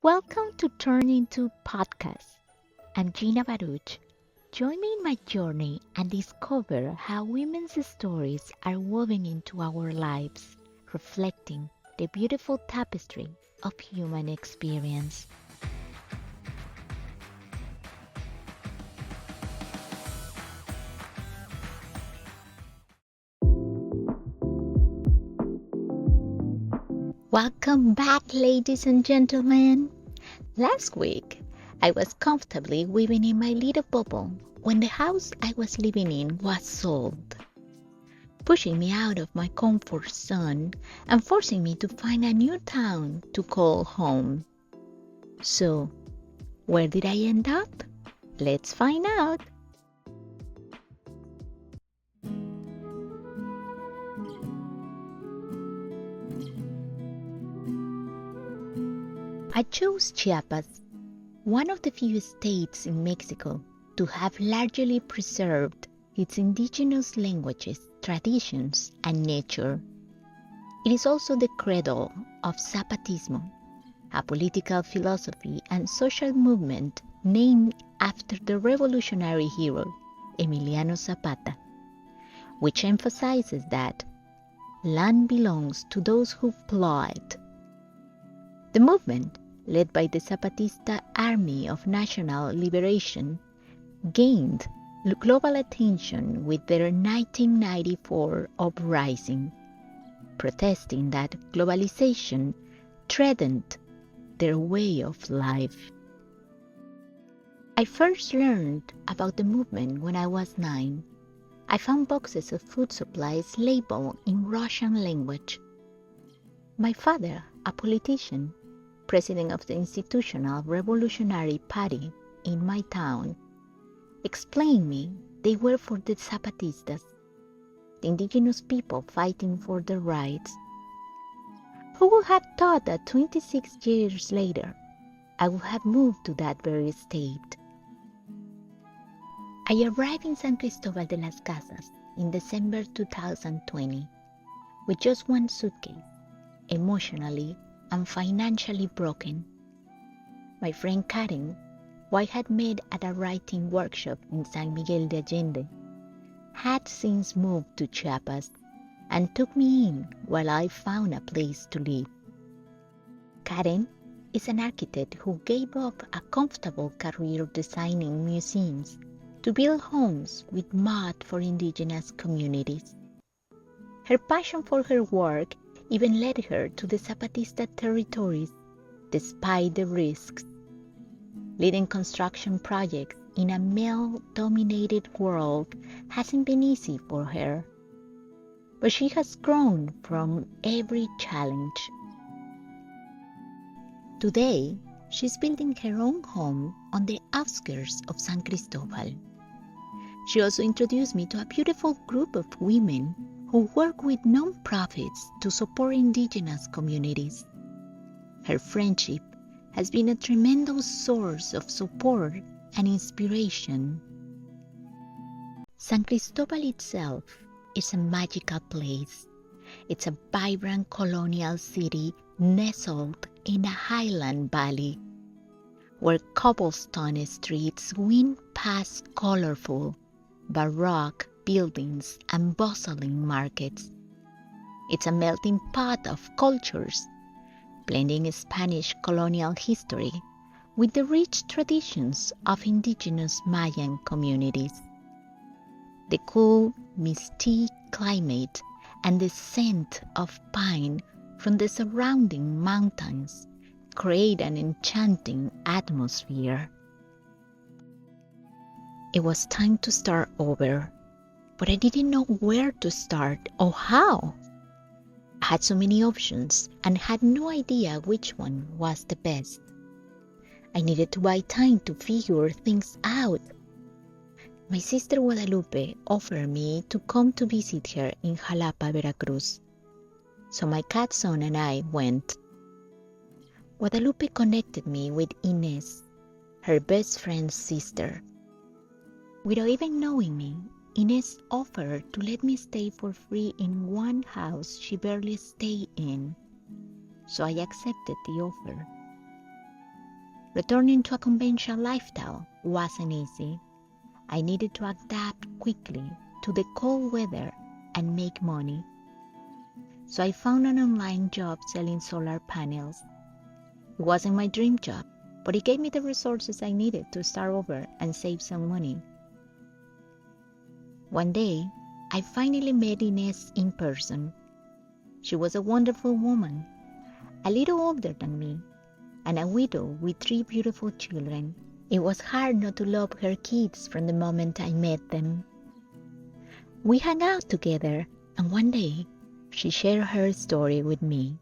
Welcome to Turn Into Podcast. I'm Gina Baruch. Join me in my journey and discover how women's stories are woven into our lives, reflecting the beautiful tapestry of human experience. Welcome back, ladies and gentlemen. Last week, I was comfortably living in my little bubble when the house I was living in was sold, pushing me out of my comfort zone and forcing me to find a new town to call home. So, where did I end up? Let's find out. I chose Chiapas, one of the few states in Mexico to have largely preserved its indigenous languages, traditions, and nature. It is also the cradle of Zapatismo, a political philosophy and social movement named after the revolutionary hero Emiliano Zapata, which emphasizes that land belongs to those who plow it. The movement, led by the Zapatista Army of National Liberation, gained global attention with their 1994 uprising, protesting that globalization threatened their way of life. I first learned about the movement when I was 9. I found boxes of food supplies labeled in Russian language. My father, a politician, president of the Institutional Revolutionary Party in my town, explained me they were for the Zapatistas, the indigenous people fighting for their rights. Who would have thought that 26 years later, I would have moved to that very state? I arrived in San Cristobal de las Casas in December 2020 with just one suitcase, emotionally and financially broken. My friend Karen, who I had met at a writing workshop in San Miguel de Allende, had since moved to Chiapas and took me in while I found a place to live. Karen is an architect who gave up a comfortable career designing museums to build homes with mud for indigenous communities. Her passion for her work even led her to the Zapatista territories, despite the risks. Leading construction projects in a male-dominated world hasn't been easy for her, but she has grown from every challenge. Today, she's building her own home on the outskirts of San Cristobal. She also introduced me to a beautiful group of women who work with non-profits to support indigenous communities. Her friendship has been a tremendous source of support and inspiration. San Cristobal itself is a magical place. It's a vibrant colonial city nestled in a highland valley, where cobblestone streets wind past colorful, baroque buildings and bustling markets. It's a melting pot of cultures, blending Spanish colonial history with the rich traditions of indigenous Mayan communities. The cool, misty climate and the scent of pine from the surrounding mountains create an enchanting atmosphere. It was time to start over, but I didn't know where to start or how. I had so many options and had no idea which one was the best. I needed to buy time to figure things out. My sister Guadalupe offered me to come to visit her in Jalapa, Veracruz. So my cat son and I went. Guadalupe connected me with Inés, her best friend's sister. Without even knowing me, Inés offered to let me stay for free in one house she barely stayed in, so I accepted the offer. Returning to a conventional lifestyle wasn't easy. I needed to adapt quickly to the cold weather and make money. So I found an online job selling solar panels. It wasn't my dream job, but it gave me the resources I needed to start over and save some money. One day, I finally met Ines in person. She was a wonderful woman, a little older than me, and a widow with 3 beautiful children. It was hard not to love her kids from the moment I met them. We hung out together, and one day, she shared her story with me.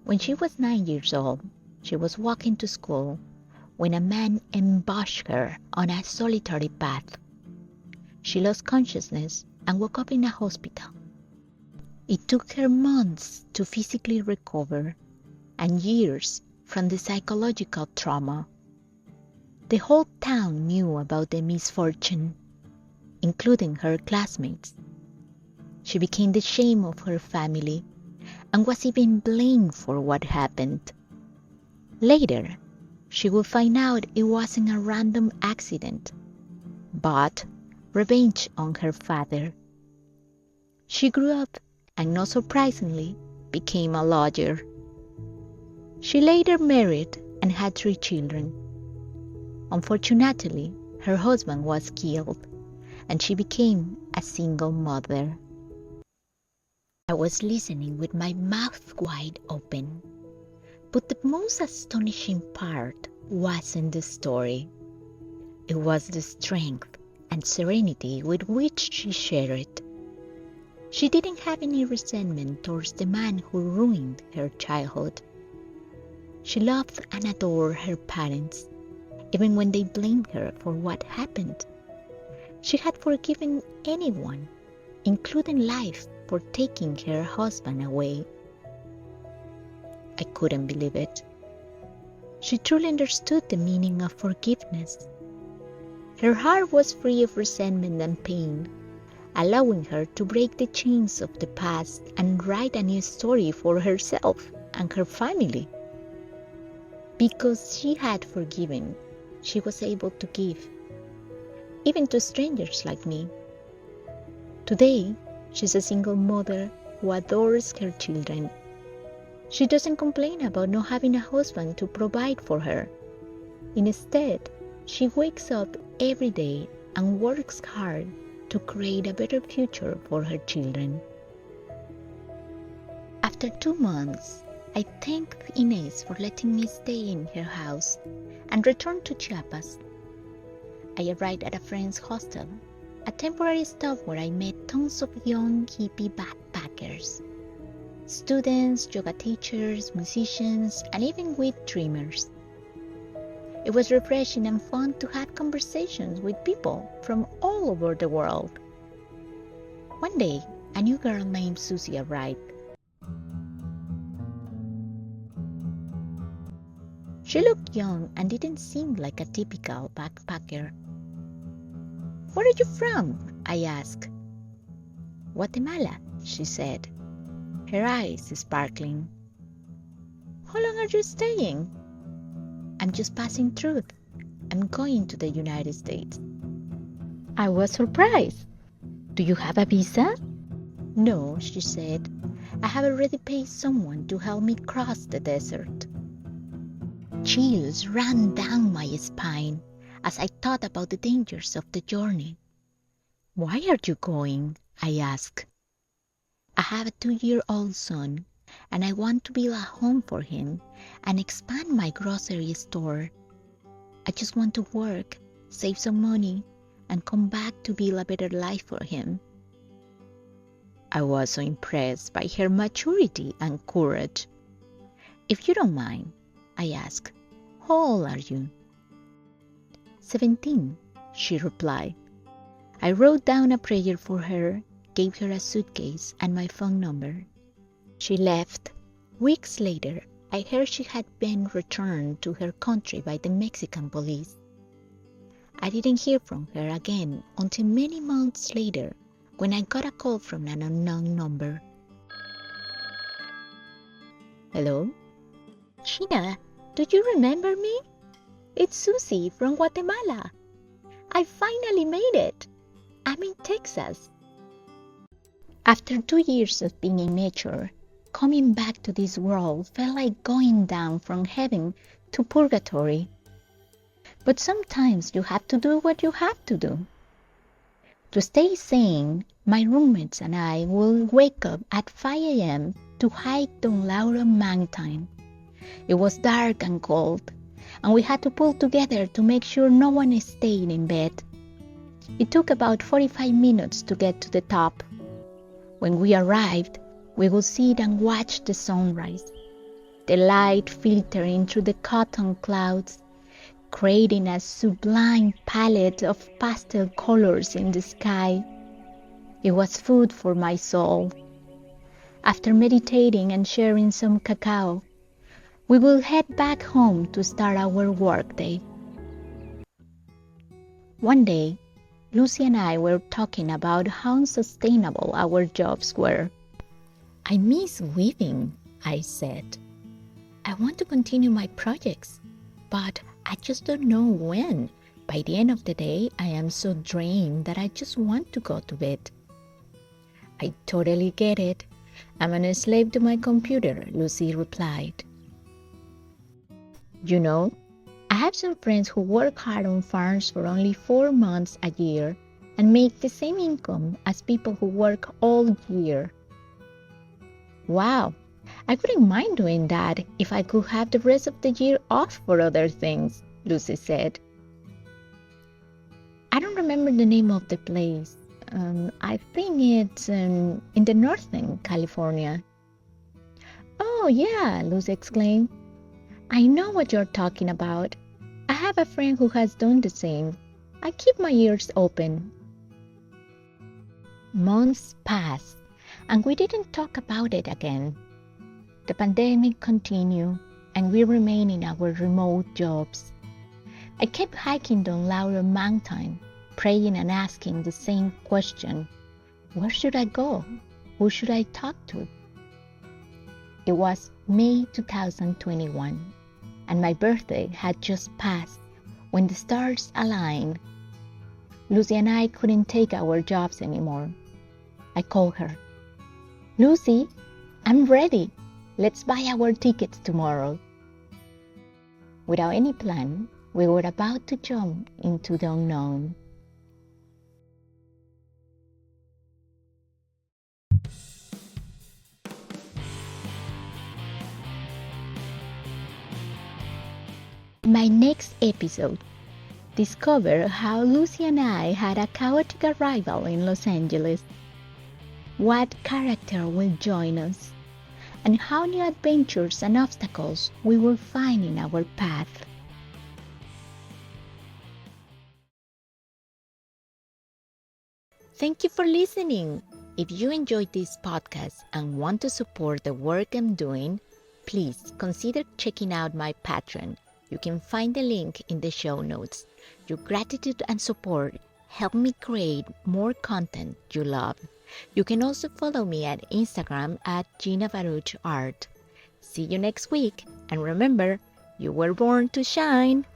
When she was 9 years old, she was walking to school when a man ambushed her on a solitary path. She lost consciousness and woke up in a hospital. It took her months to physically recover and years from the psychological trauma. The whole town knew about the misfortune, including her classmates. She became the shame of her family and was even blamed for what happened. Later, she would find out it wasn't a random accident, but revenge on her father. She grew up and, not surprisingly, became a lawyer. She later married and had 3 children. Unfortunately, her husband was killed, and she became a single mother. I was listening with my mouth wide open, but the most astonishing part wasn't the story. It was the strength and serenity with which she shared it. She didn't have any resentment towards the man who ruined her childhood. She loved and adored her parents, even when they blamed her for what happened. She had forgiven anyone, including life, for taking her husband away. I couldn't believe it. She truly understood the meaning of forgiveness. Her heart was free of resentment and pain, allowing her to break the chains of the past and write a new story for herself and her family. Because she had forgiven, she was able to give, even to strangers like me. Today, she's a single mother who adores her children. She doesn't complain about not having a husband to provide for her. Instead, she wakes up every day and works hard to create a better future for her children. After 2 months, I thanked Inez for letting me stay in her house and returned to Chiapas. I arrived at a friend's hostel, a temporary stop where I met tons of young hippie backpackers. Students, yoga teachers, musicians, and even wheat trimmers. It was refreshing and fun to have conversations with people from all over the world. One day, a new girl named Susie arrived. She looked young and didn't seem like a typical backpacker. "Where are you from?" I asked. "Guatemala," she said, her eyes sparkling. "How long are you staying?" "I'm just passing through. I'm going to the United States." I was surprised. "Do you have a visa?" "No," she said. "I have already paid someone to help me cross the desert." Chills ran down my spine as I thought about the dangers of the journey. "Why are you going?" I asked. "I have a 2-year-old son, and I want to build a home for him and expand my grocery store. I just want to work, save some money, and come back to build a better life for him." I was so impressed by her maturity and courage. "If you don't mind," I asked, "how old are you?" 17, she replied. I wrote down a prayer for her, gave her a suitcase and my phone number. She left. Weeks later, I heard she had been returned to her country by the Mexican police. I didn't hear from her again until many months later, when I got a call from an unknown number. Hello? Sheena, do you remember me? It's Susie from Guatemala. I finally made it. I'm in Texas. After 2 years of being in nature, coming back to this world felt like going down from heaven to purgatory. But sometimes you have to do what you have to do. To stay sane, my roommates and I will wake up at 5 a.m. to hike Don Lauro Mountain. It was dark and cold, and we had to pull together to make sure no one stayed in bed. It took about 45 minutes to get to the top. When we arrived, we would sit and watch the sunrise, the light filtering through the cotton clouds, creating a sublime palette of pastel colors in the sky. It was food for my soul. After meditating and sharing some cacao, we will head back home to start our workday. One day, Lucy and I were talking about how unsustainable our jobs were. I miss weaving, I said. I want to continue my projects, but I just don't know when. By the end of the day, I am so drained that I just want to go to bed. I totally get it. I'm a slave to my computer, Lucy replied. You know, I have some friends who work hard on farms for only 4 months a year and make the same income as people who work all year. Wow, I wouldn't mind doing that if I could have the rest of the year off for other things, Lucy said. I don't remember the name of the place. I think it's in the northern California. Oh yeah, Lucy exclaimed. I know what you're talking about. I have a friend who has done the same. I keep my ears open. Months passed, and we didn't talk about it again. The pandemic continued, and we remained in our remote jobs. I kept hiking Don Lauro Mountain, praying and asking the same question. Where should I go? Who should I talk to? It was May 2021, and my birthday had just passed when the stars aligned. Lucy and I couldn't take our jobs anymore. I called her. Lucy, I'm ready. Let's buy our tickets tomorrow. Without any plan, we were about to jump into the unknown. In my next episode, discover how Lucy and I had a chaotic arrival in Los Angeles, what character will join us, and how new adventures and obstacles we will find in our path. Thank you for listening. If you enjoyed this podcast and want to support the work I'm doing, please consider checking out my Patreon. You can find the link in the show notes. Your gratitude and support help me create more content you love. You can also follow me at Instagram at Gina Baruch Art. See you next week, and remember, you were born to shine.